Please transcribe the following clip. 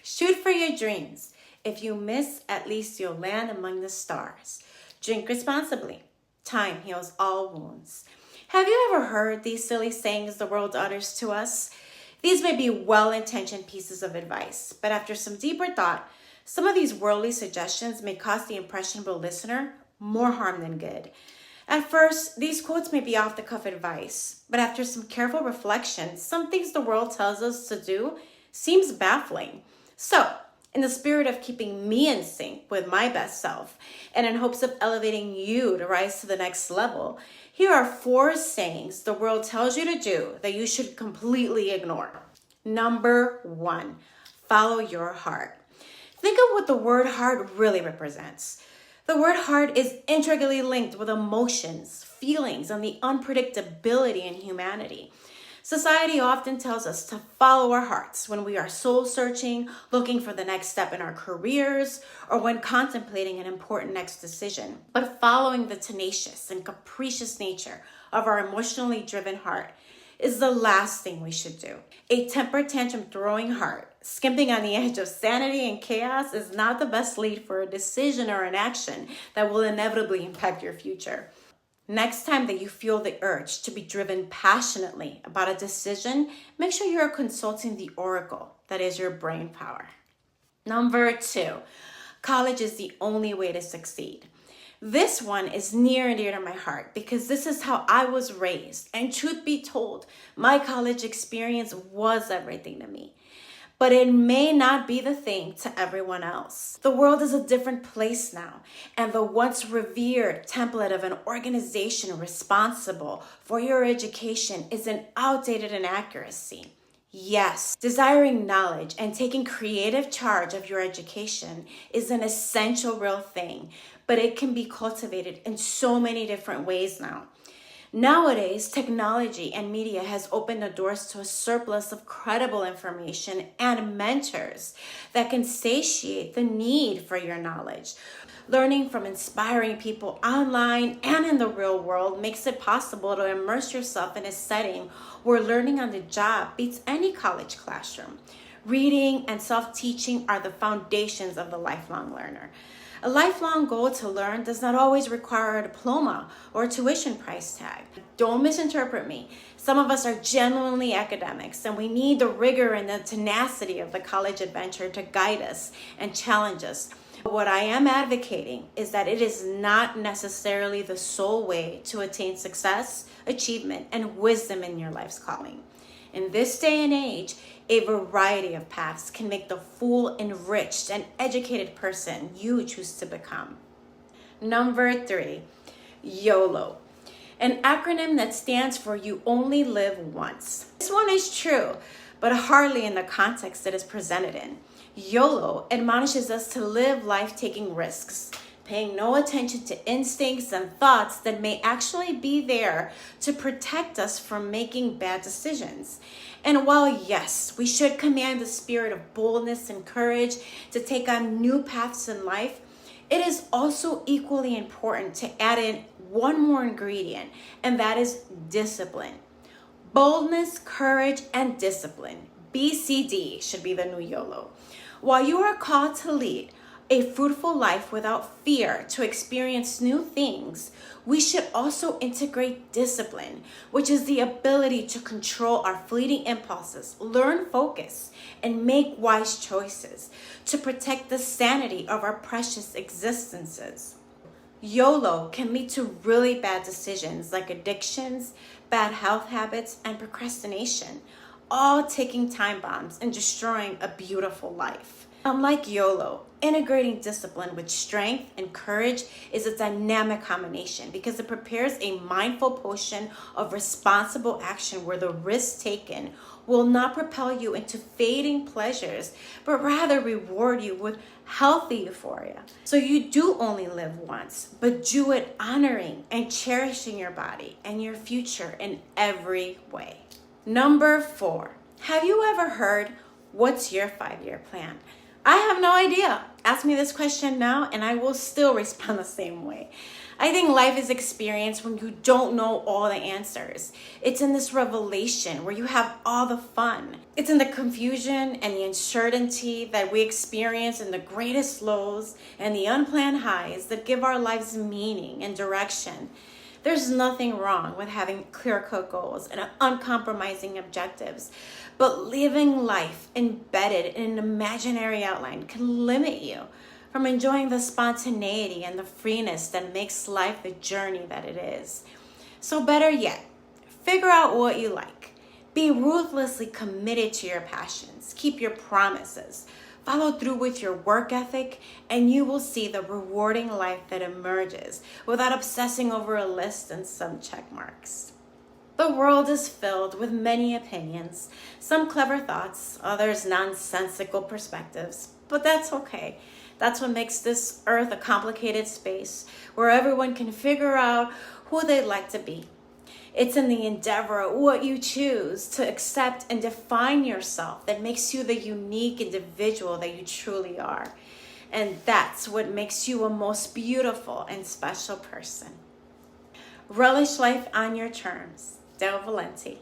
Shoot for your dreams. If you miss, at least you'll land among the stars. Drink responsibly. Time heals all wounds. Have you ever heard these silly sayings the world utters to us? These may be well-intentioned pieces of advice, but after some deeper thought, some of these worldly suggestions may cost the impressionable listener more harm than good. At first, these quotes may be off-the-cuff advice, but after some careful reflection, some things the world tells us to do seems baffling. So, in the spirit of keeping me in sync with my best self, and in hopes of elevating you to rise to the next level, here are 4 sayings the world tells you to do that you should completely ignore. Number 1, follow your heart. Think of what the word heart really represents. The word heart is intricately linked with emotions, feelings, and the unpredictability in humanity. Society often tells us to follow our hearts when we are soul searching, looking for the next step in our careers, or when contemplating an important next decision. But following the tenacious and capricious nature of our emotionally driven heart is the last thing we should do. A temper tantrum throwing heart, skimping on the edge of sanity and chaos, is not the best lead for a decision or an action that will inevitably impact your future. Next time that you feel the urge to be driven passionately about a decision, make sure you are consulting the oracle that is your brain power. Number 2, college is the only way to succeed. This one is near and dear to my heart because this is how I was raised. And truth be told, my college experience was everything to me. But it may not be the thing to everyone else. The world is a different place now, and the once revered template of an organization responsible for your education is an outdated inaccuracy. Yes, desiring knowledge and taking creative charge of your education is an essential real thing, but it can be cultivated in so many different ways now. Nowadays, technology and media has opened the doors to a surplus of credible information and mentors that can satiate the need for your knowledge. Learning from inspiring people online and in the real world makes it possible to immerse yourself in a setting where learning on the job beats any college classroom. Reading and self-teaching are the foundations of the lifelong learner. A lifelong goal to learn does not always require a diploma or a tuition price tag. Don't misinterpret me. Some of us are genuinely academics, and we need the rigor and the tenacity of the college adventure to guide us and challenge us. What I am advocating is that it is not necessarily the sole way to attain success, achievement, and wisdom in your life's calling. In this day and age, a variety of paths can make the full, enriched, and educated person you choose to become. Number 3, YOLO, an acronym that stands for You Only Live Once. This one is true, but hardly in the context it is presented in. YOLO admonishes us to live life taking risks, paying no attention to instincts and thoughts that may actually be there to protect us from making bad decisions. And while yes, we should command the spirit of boldness and courage to take on new paths in life, it is also equally important to add in one more ingredient, and that is discipline. Boldness, courage, and discipline. BCD should be the new YOLO. While you are called to lead a fruitful life without fear to experience new things, we should also integrate discipline, which is the ability to control our fleeting impulses, learn focus, and make wise choices to protect the sanity of our precious existences. YOLO can lead to really bad decisions like addictions, bad health habits, and procrastination, all taking time bombs and destroying a beautiful life. Unlike YOLO, integrating discipline with strength and courage is a dynamic combination because it prepares a mindful potion of responsible action where the risks taken will not propel you into fading pleasures, but rather reward you with healthy euphoria. So you do only live once, but do it honoring and cherishing your body and your future in every way. Number 4, have you ever heard, what's your 5-year plan? I have no idea. Ask me this question now and I will still respond the same way. I think life is experienced when you don't know all the answers. It's in this revelation where you have all the fun. It's in the confusion and the uncertainty that we experience in the greatest lows and the unplanned highs that give our lives meaning and direction. There's nothing wrong with having clear-cut goals and uncompromising objectives, but living life embedded in an imaginary outline can limit you from enjoying the spontaneity and the freeness that makes life the journey that it is. So better yet, figure out what you like. Be ruthlessly committed to your passions. Keep your promises. Follow through with your work ethic, and you will see the rewarding life that emerges without obsessing over a list and some check marks. The world is filled with many opinions, some clever thoughts, others nonsensical perspectives, but that's okay. That's what makes this earth a complicated space where everyone can figure out who they'd like to be. It's in the endeavor of what you choose to accept and define yourself that makes you the unique individual that you truly are. And that's what makes you a most beautiful and special person. Relish life on your terms. Del Valenti.